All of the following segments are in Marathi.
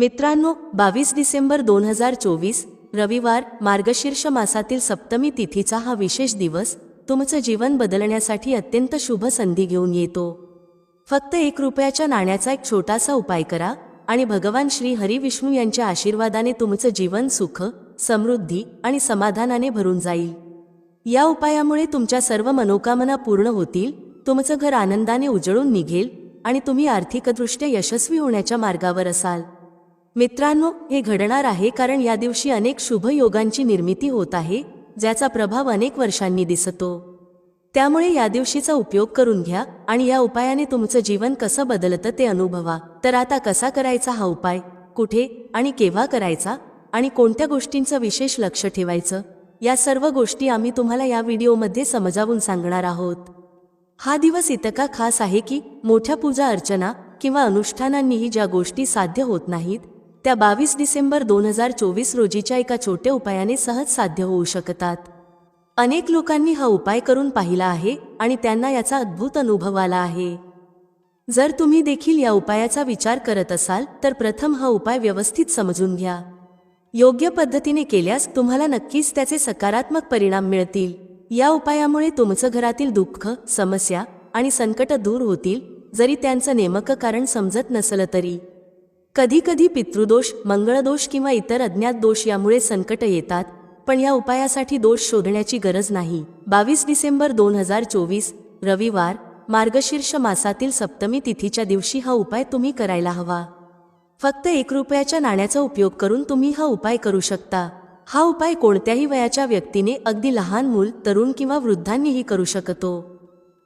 मित्रांनो, 22 डिसेंबर 2024 रविवार, मार्गशीर्ष मासातील सप्तमी तिथीचा हा विशेष दिवस तुमचं जीवन बदलण्यासाठी अत्यंत शुभ संधी घेऊन येतो. फक्त 1 रुपयाच्या नाण्याचा एक छोटासा उपाय करा आणि भगवान श्री हरी विष्णू यांच्या आशीर्वादाने तुमचं जीवन सुख, समृद्धी आणि समाधानाने भरून जाईल. या उपायामुळे तुमच्या सर्व मनोकामना पूर्ण होतील, तुमचं घर आनंदाने उजळून निघेल आणि तुम्ही आर्थिकदृष्ट्या यशस्वी होण्याच्या मार्गावर असाल. मित्रांनो, हे घडणार आहे कारण या दिवशी अनेक शुभ योगांची निर्मिती होत आहे, ज्याचा प्रभाव अनेक वर्षांनी दिसतो. त्यामुळे या दिवशीचा उपयोग करून घ्या आणि या उपायाने तुमचं जीवन कसं बदलतं ते अनुभवा. तर आता कसा करायचा हा उपाय, कुठे आणि केव्हा करायचा आणि कोणत्या गोष्टींचं विशेष लक्ष ठेवायचं, या सर्व गोष्टी आम्ही तुम्हाला या व्हिडिओमध्ये समजावून सांगणार आहोत. हा दिवस इतका खास आहे की मोठ्या पूजा अर्चना किंवा अनुष्ठानांनीही ज्या गोष्टी साध्य होत नाहीत, त्या 22 डिसेंबर 2024 रोजीच्या एका छोट्या उपायाने सहज साध्य होऊ शकतात. अनेक लोकांनी हा उपाय करून पाहिला आहे आणि त्यांना याचा अद्भुत अनुभव आला आहे. जर तुम्ही देखील या उपायाचा विचार करत असाल तर प्रथम हा उपाय व्यवस्थित समजून घ्या. योग्य पद्धतीने केल्यास तुम्हाला नक्कीच त्याचे सकारात्मक परिणाम मिळतील. या उपायामुळे तुमचं घरातील दुःख, समस्या आणि संकट दूर होतील, जरी त्यांचं नेमकं कारण समजत नसलं तरी. कधी पितृदोष, मंगळदोष किंवा इतर अज्ञात दोष यामुळे संकट येतात, पण या उपायासाठी दोष शोधण्याची गरज नाही. 22 डिसेंबर 2024 रविवार, मार्गशीर्ष मासातील सप्तमी तिथीच्या दिवशी हा उपाय तुम्ही करायला हवा. फक्त 1 रुपयाच्या नाण्याचा उपयोग करून तुम्ही हा उपाय करू शकता. हा उपाय कोणत्याही वयाच्या व्यक्तीने, अगदी लहान मूल, तरुण किंवा वृद्धांनीही करू शकतो.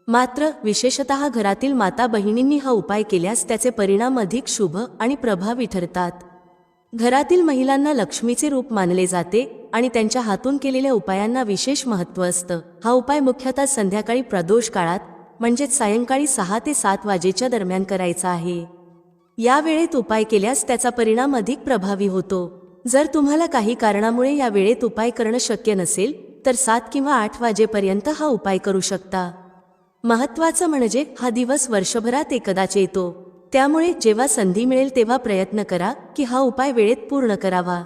मात्र विशेषतः घरातील माता बहिणींनी हा उपाय केल्यास त्याचे परिणाम अधिक शुभ आणि प्रभावी ठरतात. घरातील महिलांना लक्ष्मीचे रूप मानले जाते आणि त्यांच्या हातून केलेल्या उपायांना विशेष महत्त्व असतं. हा उपाय मुख्यतः संध्याकाळी प्रदोष काळात, म्हणजेच सायंकाळी 6 ते 7 वाजेच्या दरम्यान करायचा आहे. या वेळेत उपाय केल्यास त्याचा परिणाम अधिक प्रभावी होतो. जर तुम्हाला काही कारणामुळे या वेळेत उपाय करणं शक्य नसेल तर 7 किंवा 8 वाजेपर्यंत हा उपाय करू शकता. महत्त्वाचं म्हणजे हा दिवस वर्षभरात एकदाच येतो, त्यामुळे जेव्हा संधी मिळेल तेव्हा प्रयत्न करा की हा उपाय वेळेत पूर्ण करावा.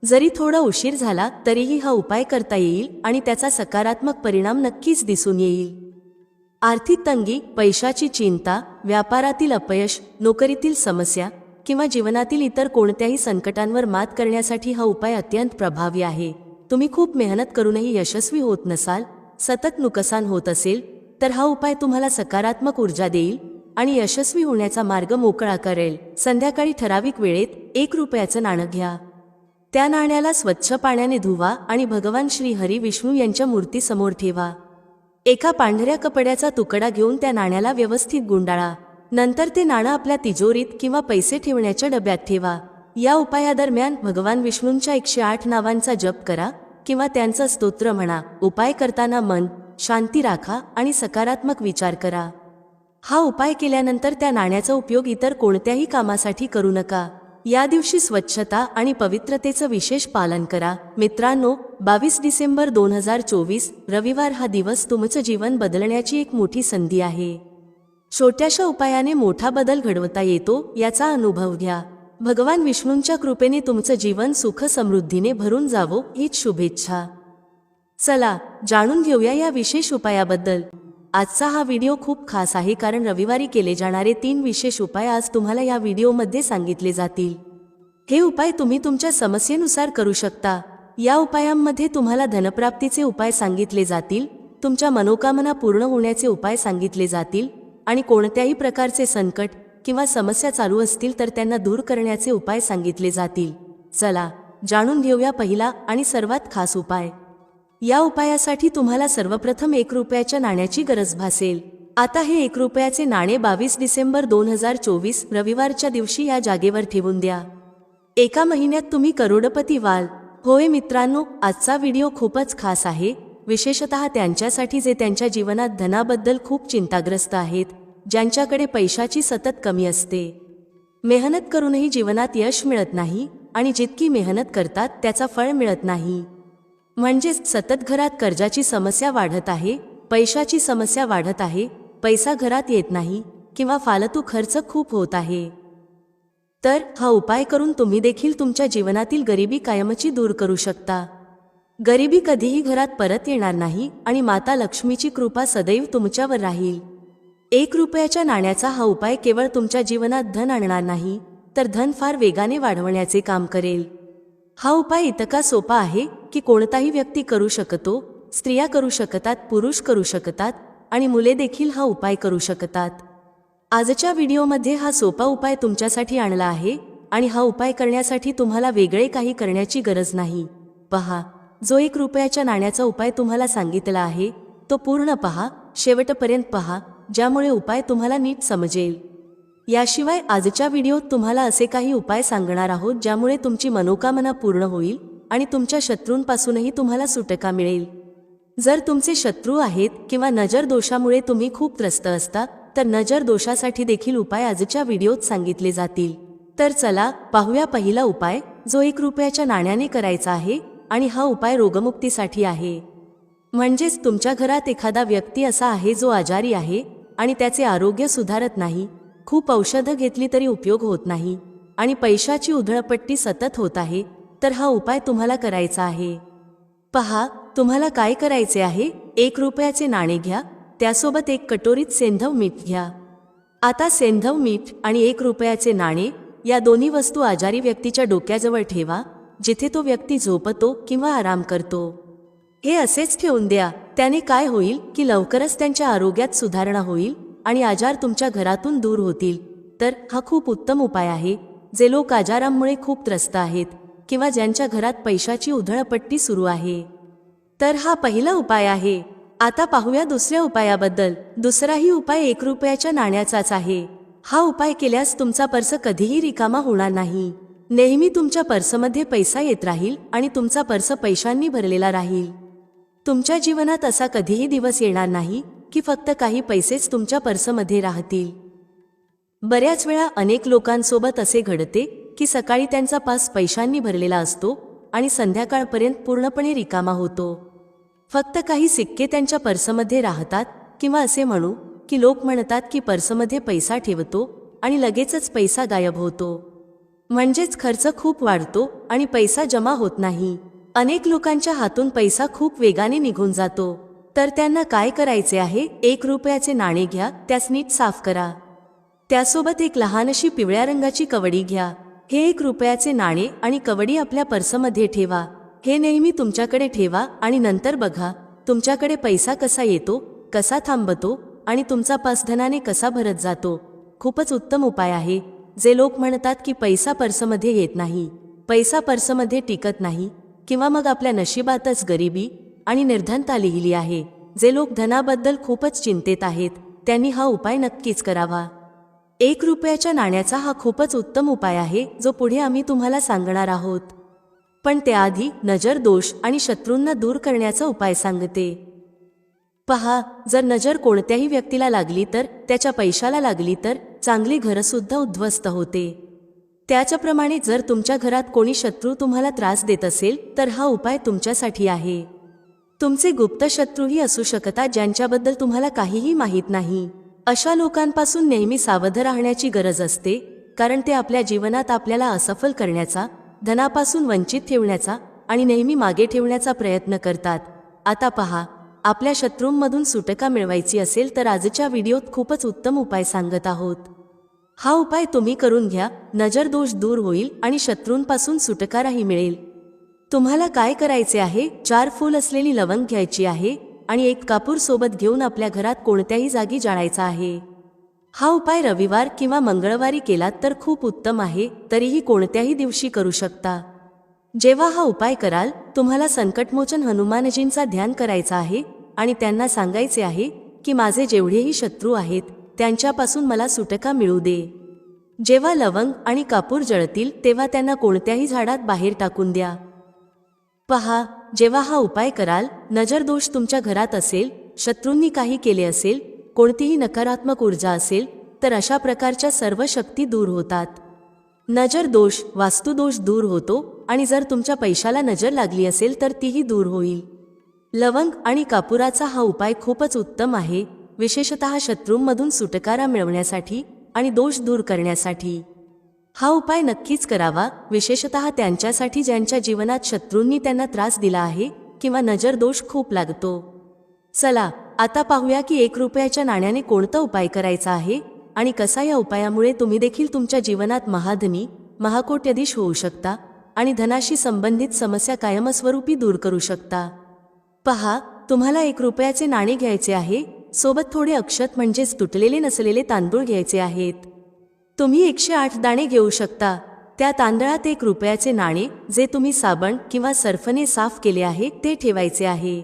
जरी थोडा उशीर झाला तरीही हा उपाय करता येईल आणि त्याचा सकारात्मक परिणाम नक्कीच दिसून येईल. आर्थिक तंगी, पैशाची चिंता, व्यापारातील अपयश, नोकरीतील समस्या किंवा जीवनातील इतर कोणत्याही संकटांवर मात करण्यासाठी हा उपाय अत्यंत प्रभावी आहे. तुम्ही खूप मेहनत करूनही यशस्वी होत नसाल, सतत नुकसान होत असेल, तर हा उपाय तुम्हाला सकारात्मक ऊर्जा देईल आणि यशस्वी होण्याचा मार्ग मोकळा करेल. संध्याकाळी ठराविक वेळेत 1 रुपयाचं नाणं घ्या. त्या नाण्याला स्वच्छ पाण्याने धुवा आणि भगवान श्री हरी विष्णू यांच्या मूर्तीसमोर ठेवा. एका पांढऱ्या कपड्याचा तुकडा घेऊन त्या नाण्याला व्यवस्थित गुंडाळा. नंतर ते नाणं आपल्या तिजोरीत किंवा पैसे ठेवण्याच्या डब्यात ठेवा. या उपायादरम्यान भगवान विष्णूंच्या 108 नावांचा जप करा किंवा त्यांचं स्तोत्र म्हणा. उपाय करताना मन शांती राखा आणि सकारात्मक विचार करा. हा उपाय केल्यानंतर त्या नाण्याचा उपयोग इतर कोणत्याही कामासाठी करू नका. या दिवशी स्वच्छता आणि पवित्रतेचं विशेष पालन करा. मित्रांनो, 22 डिसेंबर 2024 रविवार हा दिवस तुमचं जीवन बदलण्याची एक मोठी संधी आहे. छोट्याशा उपायाने मोठा बदल घडवता येतो, याचा अनुभव घ्या. भगवान विष्णूंच्या कृपेने तुमचं जीवन सुख समृद्धीने भरून जावो, हीच शुभेच्छा. चला जाणून घेऊया या विशेष उपायाबद्दल. आजचा हा व्हिडिओ खूप खास आहे कारण रविवारी केले जाणारे 3 विशेष उपाय आज तुम्हाला या व्हिडिओमध्ये सांगितले जातील. हे उपाय तुम्ही तुमच्या समस्येनुसार करू शकता. या उपायांमध्ये तुम्हाला धनप्राप्तीचे उपाय सांगितले जातील, तुमच्या मनोकामना पूर्ण होण्याचे उपाय सांगितले जातील आणि कोणत्याही प्रकारचे संकट किंवा समस्या चालू असतील तर त्यांना दूर करण्याचे उपाय सांगितले जातील. चला जाणून घेऊया पहिला आणि सर्वात खास उपाय. या उपायासाठी तुम्हाला सर्वप्रथम 1 रुपयाच्या नाण्याची गरज भासेल. आता हे 1 रुपयाचे नाणे 22 डिसेंबर 2024 रविवारच्या दिवशी या जागेवर ठेवून द्या. एका महिन्यात तुम्ही करोडपती व्हाल. होय मित्रांनो, आजचा व्हिडिओ खूपच खास आहे, विशेषतः त्यांच्यासाठी जे त्यांच्या जीवनात धनाबद्दल खूप चिंताग्रस्त आहेत, ज्यांच्याकडे पैशाची सतत कमी असते. मेहनत करूनही जीवनात यश मिळत नाही आणि जितकी मेहनत करतात त्याचा फळ मिळत नाही. म्हणजेच सतत घरात कर्जाची समस्या वाढत आहे, पैशाची समस्या वाढत आहे, पैसा घरात येत नाही किंवा फालतू खर्च खूप होत आहे. तर हा उपाय करून तुम्ही देखील तुमच्या जीवनातील गरिबी कायमची दूर करू शकता. गरिबी कधीही घरात परत येणार नाही आणि माता लक्ष्मीची कृपा सदैव तुमच्यावर राहील. 1 रुपयाच्या नाण्याचा हा उपाय केवळ तुमच्या जीवनात धन आणणार नाही, तर धन फार वेगाने वाढवण्याचे काम करेल. हा उपाय इतका सोपा आहे की कोणताही व्यक्ती करू शकतो. स्त्रिया करू शकतात, पुरुष करू शकतात आणि मुले देखील हा उपाय करू शकतात. आजच्या व्हिडिओमध्ये हा सोपा उपाय तुमच्यासाठी आणला आहे आणि हा उपाय करण्यासाठी तुम्हाला वेगळे काही करण्याची गरज नाही. पहा, जो 1 रुपयाच्या नाण्याचा उपाय तुम्हाला सांगितला आहे तो पूर्ण पहा, शेवटपर्यंत पहा, ज्यामुळे उपाय तुम्हाला नीट समजेल. याशिवाय आजच्या व्हिडिओत तुम्हाला असे काही उपाय सांगणार आहोत ज्यामुळे तुमची मनोकामना पूर्ण होईल आणि तुमच्या शत्रूंपासूनही तुम्हाला सुटका मिळेल. जर तुमचे शत्रू आहेत किंवा नजर दोषामुळे तुम्ही खूप त्रस्त असता, तर नजर दोषासाठी देखील उपाय आजच्या व्हिडिओत सांगितले जातील. तर चला पाहूया पहिला उपाय, जो 1 रुपयाच्या नाण्याने करायचा आहे आणि हा उपाय रोगमुक्तीसाठी आहे. म्हणजेच तुमच्या घरात एखादा व्यक्ती असा आहे जो आजारी आहे आणि त्याचे आरोग्य सुधारत नाही, खूप औषधं घेतली तरी उपयोग होत नाही आणि पैशाची उधळपट्टी सतत होत आहे, तर हा उपाय तुम्हाला करायचा आहे. पहा, तुम्हाला काय करायचे आहे, 1 रुपयाचे नाणे घ्या, त्यासोबत 1 कटोरीत सेंधव मीठ घ्या. आता सेंधव मीठ आणि 1 रुपयाचे नाणे या दोन्ही वस्तू आजारी व्यक्तीच्या डोक्याजवळ ठेवा, जिथे तो व्यक्ती झोपतो किंवा आराम करतो. हे असेच ठेवून द्या. त्याने काय होईल की लवकरच त्यांच्या आरोग्यात सुधारणा होईल आणि आजार तुमच्या घरातून दूर होतील. तर हा खूप उत्तम उपाय आहे. जे लोक आजारांमुळे खूप त्रस्त आहेत किंवा ज्यांच्या घरात पैशाची उधळपट्टी सुरू आहे, तर हा पहिला उपाय आहे. आता पाहूया दुसऱ्या उपायाबद्दल. दुसराही उपाय 1 रुपयाच्या नाण्याचाच आहे. हा उपाय केल्यास तुमचा पर्स कधीही रिकामा होणार नाही. नेहमी तुमच्या पर्समध्ये पैसा येत राहील आणि तुमचा पर्स पैशांनी भरलेला राहील. तुमच्या जीवनात असा कधीही दिवस येणार नाही की फक्त काही पैसेच तुमच्या पर्समध्ये राहतील. बऱ्याच वेळा अनेक लोकांसोबत असे घडते की सकाळी त्यांचा पर्स पैशांनी भरलेला असतो आणि संध्याकाळपर्यंत पूर्णपणे रिकामा होतो. फक्त काही सिक्के त्यांच्या पर्समध्ये राहतात किंवा असे म्हणू की लोक म्हणतात की पर्समध्ये पैसा ठेवतो आणि लगेचच पैसा गायब होतो. म्हणजेच खर्च खूप वाढतो आणि पैसा जमा होत नाही. अनेक लोकांच्या हातून पैसा खूप वेगाने निघून जातो. तर त्यांना काय करायचे आहे, 1 रुपयाचे नाणे घ्या, त्यास नीट साफ करा. त्यासोबत 1 लहानशी पिवळ्या रंगाची कवडी घ्या. हे 1 रुपयाचे नाणे आणि कवडी आपल्या पर्समध्ये ठेवा. हे नेहमी तुमच्याकडे ठेवा आणि नंतर बघा तुमच्याकडे पैसा कसा येतो, कसा थांबतो आणि तुमचा पर्स धनाने कसा भरत जातो. खूपच उत्तम उपाय आहे. जे लोक म्हणतात की पैसा पर्समध्ये येत नाही, पैसा पर्समध्ये टिकत नाही किंवा मग आपल्या नशिबातच गरिबी आणि निर्धनता लिहिली आहे, जे लोक धनाबद्दल खूपच चिंतेत आहेत, त्यांनी हा उपाय नक्कीच करावा. 1 रुपयाच्या नाण्याचा हा खूपच उत्तम उपाय आहे जो पुढे आम्ही तुम्हाला सांगणार आहोत. पण त्याआधी नजर दोष आणि शत्रूंना दूर करण्याचा उपाय सांगते. पहा, जर नजर कोणत्याही व्यक्तीला लागली तर त्याच्या पैशाला लागली तर चांगली घरसुद्धा उद्ध्वस्त होते. त्याच्याप्रमाणे जर तुमच्या घरात कोणी शत्रू तुम्हाला त्रास देत असेल तर हा उपाय तुमच्यासाठी आहे. तुमचे गुप्त शत्रूही असू शकतात ज्यांच्याबद्दल तुम्हाला काहीही माहीत नाही. अशा लोकांपासून नेहमी सावध राहण्याची गरज असते, कारण ते आपल्या जीवनात आपल्याला असफल करण्याचा, धनापासून वंचित ठेवण्याचा आणि नेहमी मागे ठेवण्याचा प्रयत्न करतात. आता पहा, आपल्या शत्रूंमधून सुटका मिळवायची असेल तर आजच्या व्हिडिओत खूपच उत्तम उपाय सांगत आहोत. हा उपाय तुम्ही करून घ्या, नजर दोष दूर होईल आणि शत्रूंपासून सुटकाराही मिळेल. तुम्हाला काय करायचे आहे, 4 फूल असलेली लवंग घ्यायची आहे आणि 1 कापूर सोबत घेऊन आपल्या घरात कोणत्याही जागी जाळायचा आहे. हा उपाय रविवार किंवा मंगळवारी केलात तर खूप उत्तम आहे, तरीही कोणत्याही दिवशी करू शकता. जेव्हा हा उपाय कराल, तुम्हाला संकटमोचन हनुमानजींचा ध्यान करायचा आहे आणि त्यांना सांगायचे आहे की माझे जेवढेही शत्रू आहेत त्यांच्यापासून मला सुटका मिळू दे. जेव्हा लवंग आणि कापूर जळतील तेव्हा त्यांना कोणत्याही झाडात बाहेर टाकून द्या. पहा, जेव्हा हा उपाय कराल, नजर दोष तुमच्या घरात असेल, शत्रूंनी काही केले असेल, कोणतीही नकारात्मक ऊर्जा असेल तर अशा प्रकारच्या सर्व शक्ती दूर होतात. नजर दोष, वास्तुदोष दूर होतो आणि जर तुमच्या पैशाला नजर लागली असेल तर तीही दूर होईल. लवंग आणि कापुराचा हा उपाय खूपच उत्तम आहे, विशेषतः शत्रूंमधून सुटकारा मिळवण्यासाठी आणि दोष दूर करण्यासाठी. हा उपाय नक्कीच करावा, विशेषतः त्यांच्यासाठी ज्यांच्या जीवनात शत्रूंनी त्यांना त्रास दिला आहे किंवा नजर दोष खूप लागतो. चला आता पाहूया की 1 रुपयाच्या नाण्याने कोणता उपाय करायचा आहे आणि कसा. या उपायामुळे तुम्ही देखील तुमच्या जीवनात महाधनी महाकोट्याधीश होऊ शकता आणि धनाशी संबंधित समस्या कायमस्वरूपी दूर करू शकता. पहा, तुम्हाला 1 रुपयाचे नाणे घ्यायचे आहे. सोबत थोडे अक्षत म्हणजेच तुटलेले नसलेले तांदूळ घ्यायचे आहेत. तुम्ही 108 दाणे घेऊ शकता. त्या तांदळात 1 रुपयाचे नाणे जे तुम्ही साबण किंवा सर्फने साफ केले आहे ते ठेवायचे आहे.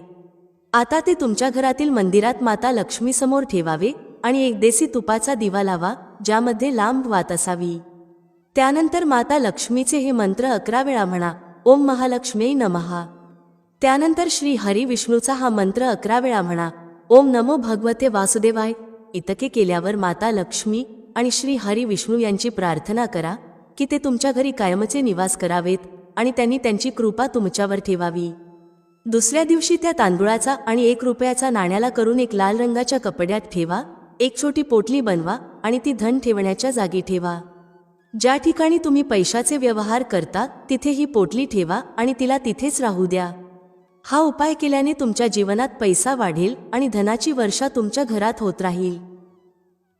आता ते तुमच्या घरातील मंदिरात माता लक्ष्मीसमोर ठेवावे आणि 1 देसी तुपाचा दिवा लावा ज्यामध्ये लांब वात असावी. त्यानंतर माता लक्ष्मीचे हे मंत्र 11 वेळा म्हणा. ओम महालक्ष्म्यै नमः. त्यानंतर श्री हरी विष्णूचा हा मंत्र 11 वेळा म्हणा. ओम नमो भगवते वासुदेवाय. इतके केल्यावर माता लक्ष्मी आणि श्री हरी विष्णू यांची प्रार्थना करा की ते तुमच्या घरी कायमचे निवास करावेत आणि त्यांनी त्यांची कृपा तुमच्यावर ठेवावी. दुसऱ्या दिवशी त्या तांदूळाचा आणि 1 रुपयाचा नाण्याला करून एक लाल रंगाच्या कपड्यात ठेवा. एक छोटी पोटली बनवा आणि ती धन ठेवण्याच्या जागी ठेवा. ज्या ठिकाणी तुम्ही पैशाचे व्यवहार करता तिथे ही पोटली ठेवा आणि तिला तिथेच राहू द्या. हा उपाय केल्याने तुमच्या जीवनात पैसा वाढेल आणि धनाची वर्षा तुमच्या घरात होत राहील.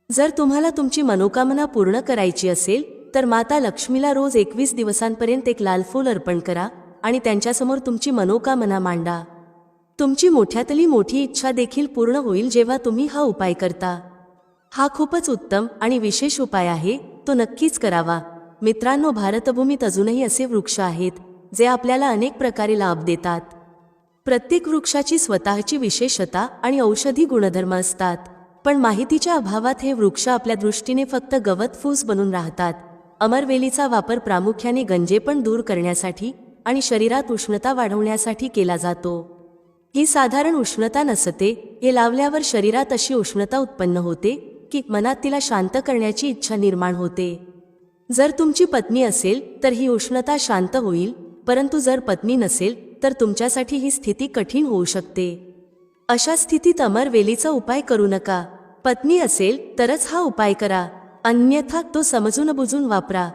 जर तुम्हाला तुमची मनोकामना पूर्ण करायची असेल तर माता लक्ष्मीला रोज 21 दिवसांपर्यंत एक लाल फूल अर्पण करा आणि त्यांच्यासमोर तुमची मनोकामना मांडा. तुमची मोठ्यातली मोठी इच्छा देखील पूर्ण होईल जेव्हा तुम्ही हा उपाय करता. हा खूपच उत्तम आणि विशेष उपाय आहे, तो नक्कीच करावा. मित्रांनो, भारतभूमीत अजूनही असे वृक्ष आहेत जे आपल्याला अनेक प्रकारे लाभ देतात. प्रत्येक वृक्षाची स्वतःची विशेषता आणि औषधी गुणधर्म असतात, पण माहितीच्या अभावात हे वृक्ष आपल्या दृष्टीने फक्त गवत फूस बनून राहतात. अमरवेलीचा वापर प्रामुख्याने गंजेपण दूर करण्यासाठी आणि शरीरात उष्णता वाढवण्यासाठी केला जातो. ही साधारण उष्णता नसते, हे लावल्यावर शरीरात अशी उष्णता उत्पन्न होते की मनात तिला शांत करण्याची इच्छा निर्माण होते. जर तुमची पत्नी असेल तर ही उष्णता शांत होईल, परंतु जर पत्नी नसेल तर तुमच्यासाठी ही स्थिती कठीण होऊ शकते. अशा स्थितीत अमरवेलीचा उपाय करू नका. पत्नी असेल तरच हा उपाय करा, अन्यथा तो समजून बुजून वापरा.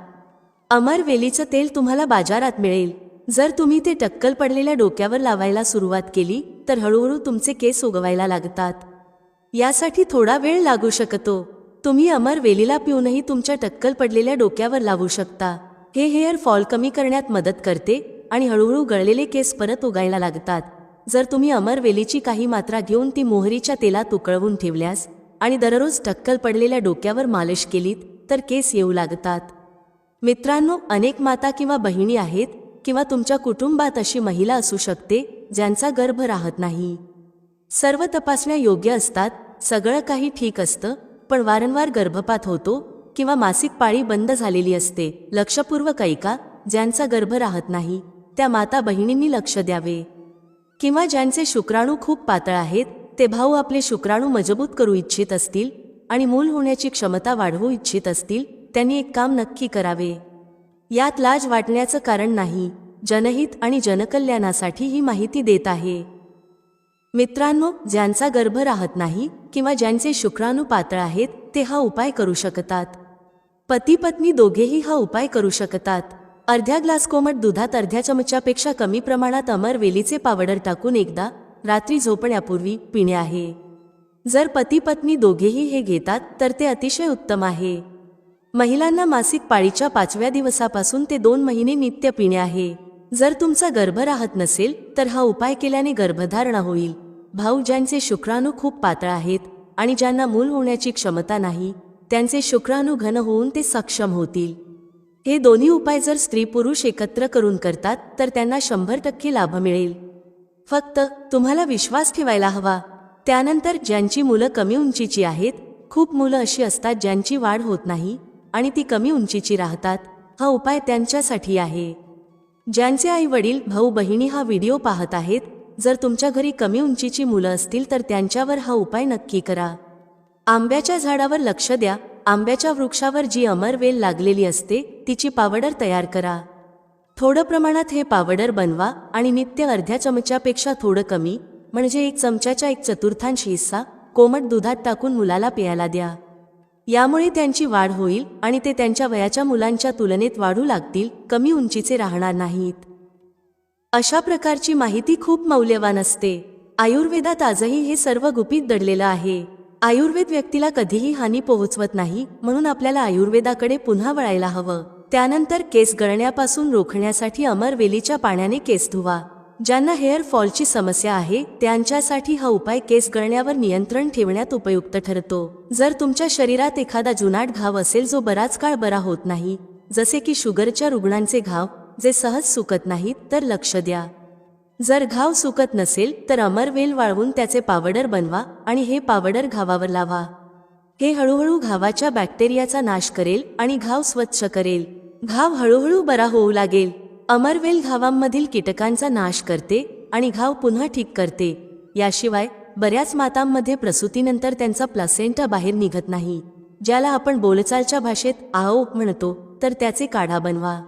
अमरवेलीचं तेल तुम्हाला बाजारात मिळेल. जर तुम्ही ते टक्कल पडलेल्या डोक्यावर लावायला सुरुवात केली तर हळूहळू तुमचे केस उगवायला लागतात. यासाठी थोडा वेळ लागू शकतो. तुम्ही अमरवेलीला पिऊनही तुमच्या टक्कल पडलेल्या डोक्यावर लावू शकता. हे हेअर फॉल कमी करण्यात मदत करते आणि हळूहळू गळलेले केस परत उगायला लागतात. जर तुम्ही अमरवेलीची काही मात्रा घेऊन ती मोहरीच्या तेलात उकळवून ठेवल्यास आणि दररोज टक्कल पडलेल्या डोक्यावर मालिश केलीत तर केस येऊ लागतात. मित्रांनो, अनेक माता किंवा बहिणी आहेत किंवा तुमच्या कुटुंबात अशी महिला असू शकते ज्यांचा गर्भ राहत नाही. सर्व तपासण्या योग्य असतात, सगळं काही ठीक असतं, पण वारंवार गर्भपात होतो किंवा मासिक पाळी बंद झालेली असते. लक्षपूर्वक ऐका, ज्यांचा गर्भ राहत नाही त्या माता बहिणींनी लक्ष द्यावे. किंवा ज्यांचे शुक्राणू खूप पातळ आहेत, ते भाऊ आपले शुक्राणू मजबूत करू इच्छित असतील आणि मूल होण्याची क्षमता वाढवू इच्छित असतील, त्यांनी एक काम नक्की करावे. यात लाज वाटण्याचं कारण नाही. जनहित आणि जनकल्याणासाठी ही माहिती देत आहे. मित्रांनो, ज्यांचा गर्भ राहत नाही किंवा ज्यांचे शुक्राणू पातळ आहेत ते हा उपाय करू शकतात. पती पत्नी दोघेही हा उपाय करू शकतात. अर्ध्या ग्लास कोमट दुधात अर्ध्या चमच्यापेक्षा कमी प्रमाणात अमरवेलीचे पावडर टाकून एकदा रात्री झोपण्यापूर्वी पिणे आहे. जर पती पत्नी दोघेही हे घेतात तर ते अतिशय उत्तम आहे. महिलांना मासिक पाळीच्या 5व्या दिवसापासून ते 2 महिने नित्य पिणे आहे. जर तुमचा गर्भ राहत नसेल तर हा उपाय केल्याने गर्भधारणा होईल. भाऊ ज्यांचे शुक्राणू खूप पातळ आहेत आणि ज्यांना मूल होण्याची क्षमता नाही, त्यांचे शुक्राणू घन होऊन ते सक्षम होतील. हे दोन्ही उपाय जर स्त्री पुरुष एकत्र करून करतात तर त्यांना 100% लाभ मिळेल. फक्त तुम्हाला विश्वास ठेवायला हवा. त्यानंतर ज्यांची मुलं कमी उंचीची आहेत, खूप मुलं अशी असतात ज्यांची वाढ होत नाही आणि ती कमी उंचीची राहतात, हा उपाय त्यांच्यासाठी आहे. ज्यांचे आई वडील भाऊ बहिणी हा व्हिडिओ पाहत आहेत, जर तुमच्या घरी कमी उंचीची मुलं असतील तर त्यांच्यावर हा उपाय नक्की करा. आंब्याच्या झाडावर लक्ष द्या. आंब्याच्या वृक्षावर जी अमरवेल लागलेली असते तिची पावडर तयार करा. थोडं प्रमाणात हे पावडर बनवा आणि नित्य अर्ध्या चमच्यापेक्षा थोडं कमी, म्हणजे 1 चमच्याच्या 1/4 हिस्सा कोमट दुधात टाकून मुलाला प्यायला द्या. यामुळे त्यांची वाढ होईल आणि ते त्यांच्या वयाच्या मुलांच्या तुलनेत वाढू लागतील, कमी उंचीचे राहणार नाहीत. अशा प्रकारची माहिती खूप मौल्यवान असते. आयुर्वेदात आजही हे सर्व गुपित दडलेलं आहे. आयुर्वेद व्यक्तीला कधीही हानी पोहोचवत नाही, म्हणून आपल्याला आयुर्वेदाकडे पुन्हा वळायला हवं. त्यानंतर केस गळण्यापासून रोखण्यासाठी अमरवेलीच्या पाण्याने केस धुवा. ज्यांना हेअर फॉलची समस्या आहे त्यांच्यासाठी हा उपाय केस गळण्यावर नियंत्रण ठेवण्यात उपयुक्त ठरतो. जर तुमच्या शरीरात एखादा जुनाट घाव असेल जो बराच काळ बरा होत नाही, जसे की शुगरच्या रुग्णांचे घाव जे सहज सुकत नाहीत, तर लक्ष द्या. जर घाव सुकत नसेल तर अमरवेल वाळवून त्याचे पावडर बनवा आणि हे पावडर घावावर लावा. हे हळूहळू घावाच्या बॅक्टेरियाचा नाश करेल आणि घाव स्वच्छ करेल. घाव हळूहळू बरा होऊ लागेल. अमरवेल घावांमधील कीटकांचा नाश करते आणि घाव पुन्हा ठीक करते. याशिवाय बऱ्याच मातांमध्ये प्रसूतीनंतर त्यांचा प्लासेंटा बाहेर निघत नाही, ज्याला आपण बोलचालच्या भाषेत आओ म्हणतो, तर त्याचे काढा बनवा.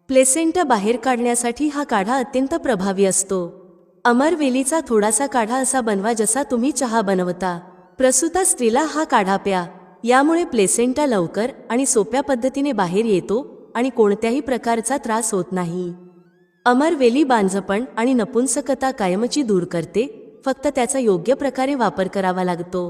प्लेसेंटा बाहेर काढण्यासाठी हा काढा अत्यंत प्रभावी असतो. अमरवेलीचा थोडासा काढा असा बनवा जसा तुम्ही चहा बनवता. प्रसूता स्त्रीला हा काढा प्या. यामुळे प्लेसेंटा लवकर आणि सोप्या पद्धतीने बाहेर येतो आणि कोणत्याही प्रकारचा त्रास होत नाही. अमरवेली बांझपण आणि नपुंसकता कायमची दूर करते, फक्त त्याचा योग्य प्रकारे वापर करावा लागतो.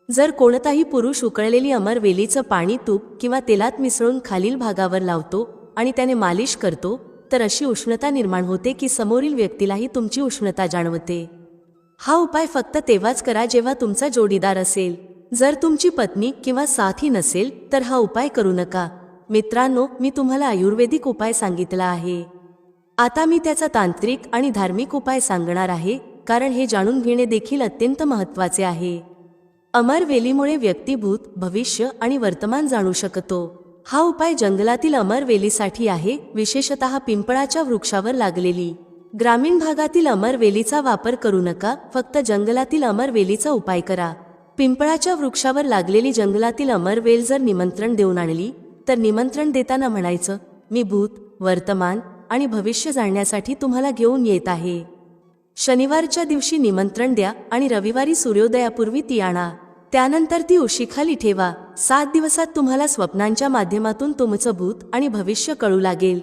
जर कोणताही पुरुष उकळलेली अमरवेलीचं पाणी तूप किंवा तेलात मिसळून खालील भागावर लावतो आणि त्याने मालिश करतो, तर अशी उष्णता निर्माण होते की समोरील व्यक्तीलाही तुमची उष्णता जाणवते. हा उपाय फक्त तेव्हाच करा जेव्हा तुमचा जोडीदार असेल. जर तुमची पत्नी किंवा साथी नसेल तर हा उपाय करू नका. मित्रांनो, मी तुम्हाला आयुर्वेदिक उपाय सांगितला आहे. आता मी त्याचा तांत्रिक आणि धार्मिक उपाय सांगणार आहे, कारण हे जाणून घेणे देखील अत्यंत महत्त्वाचे आहे. अमरवेलीमुळे व्यक्ती भूत, भविष्य आणि वर्तमान जाणू शकतो. हा उपाय जंगलातील अमरवेलीसाठी आहे, विशेषतः पिंपळाच्या वृक्षावर लागलेली. ग्रामीण भागातील अमरवेलीचा वापर करू नका, फक्त जंगलातील अमरवेलीचा उपाय करा. पिंपळाच्या वृक्षावर लागलेली जंगलातील अमरवेल जर निमंत्रण देऊन आणली, तर निमंत्रण देताना म्हणायचं, मी भूत, वर्तमान आणि भविष्य जाणण्यासाठी तुम्हाला घेऊन येत आहे. शनिवारच्या दिवशी निमंत्रण द्या आणि रविवारी सूर्योदयापूर्वी ती आणा. त्यानंतर ती उशीखाली ठेवा. 7 दिवसात तुम्हाला स्वप्नांच्या माध्यमातून तुमचं भूत आणि भविष्य कळू लागेल.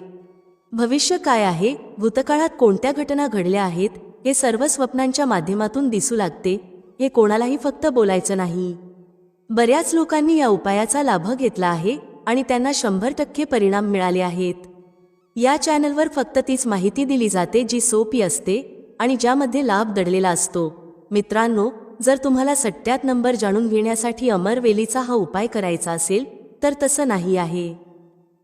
भविष्य काय आहे, भूतकाळात कोणत्या घटना घडल्या आहेत, हे सर्व स्वप्नांच्या माध्यमातून दिसू लागते. हे कोणालाही फक्त बोलायचं नाही. बऱ्याच लोकांनी या उपायाचा लाभ घेतला आहे आणि त्यांना 100% परिणाम मिळाले आहेत. या चॅनलवर फक्त तीच माहिती दिली जाते जी सोपी असते आणि ज्यामध्ये लाभ दडलेला असतो. मित्रांनो, जर तुम्हाला सट्ट्यात नंबर जाणून घेण्यासाठी अमरवेलीचा हा उपाय करायचा असेल तर तसं नाही आहे.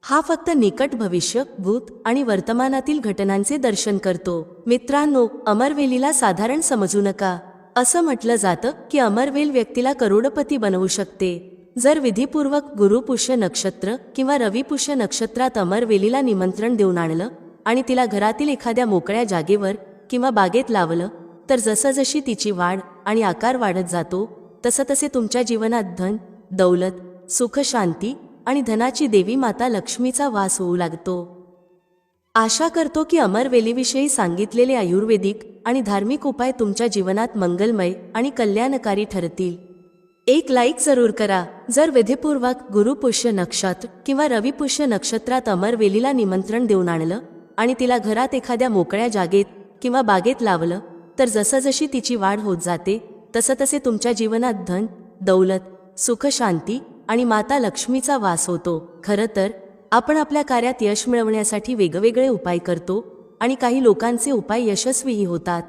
हा फक्त निकट भविष्य, भूत आणि वर्तमानातील घटनांचे दर्शन करतो. मित्रांनो, अमरवेलीला साधारण समजू नका. असं म्हटलं जातं की अमरवेल व्यक्तीला करोडपती बनवू शकते. जर विधीपूर्वक गुरुपुष्य नक्षत्र किंवा रविपुष्य नक्षत्रात अमरवेलीला निमंत्रण देऊन आणलं आणि तिला घरातील एखाद्या मोकळ्या जागेवर किंवा बागेत लावलं, तर जसजशी तिची वाढ आणि आकार वाढत जातो, तसतसे तुमच्या जीवनात धन, दौलत, सुख, शांती आणि धनाची देवी माता लक्ष्मीचा वास होऊ लागतो. आशा करतो की अमरवेलीविषयी सांगितलेले आयुर्वेदिक आणि धार्मिक उपाय तुमच्या जीवनात मंगलमय आणि कल्याणकारी ठरतील. एक लाईक जरूर करा. जर विधीपूर्वक गुरुपुष्य नक्षत्र किंवा रविपुष्य नक्षत्रात अमरवेलीला निमंत्रण देऊन आणलं आणि तिला घरात एखाद्या मोकळ्या जागेत किंवा बागेत लावलं, तर जसजशी तिची वाढ होत जाते, तसतसे तुमच्या जीवनात धन, दौलत, सुख, शांती आणि माता लक्ष्मीचा वास होतो. खरं तर आपण आपल्या कार्यात यश मिळवण्यासाठी वेगवेगळे उपाय करतो आणि काही लोकांचे उपाय यशस्वीही होतात.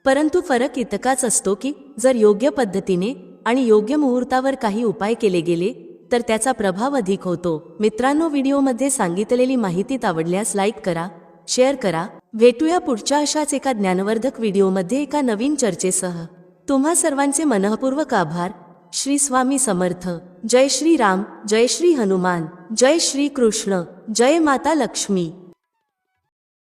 परंतु फरक इतकाच असतो की जर योग्य पद्धतीने आणि योग्य मुहूर्तावर काही उपाय केले गेले तर त्याचा प्रभाव अधिक होतो. मित्रांनो, व्हिडिओमध्ये सांगितलेली माहिती आवडल्यास लाईक करा, शेअर करा. भेटूया पुढच्या अशाच एका ज्ञानवर्धक व्हिडिओमध्ये एका नवीन चर्चेसह. तुम्हा सर्वांचे मनःपूर्वक आभार. श्री स्वामी समर्थ. जय श्री राम, जय श्री हनुमान, जय श्री कृष्ण, जय माता लक्ष्मी.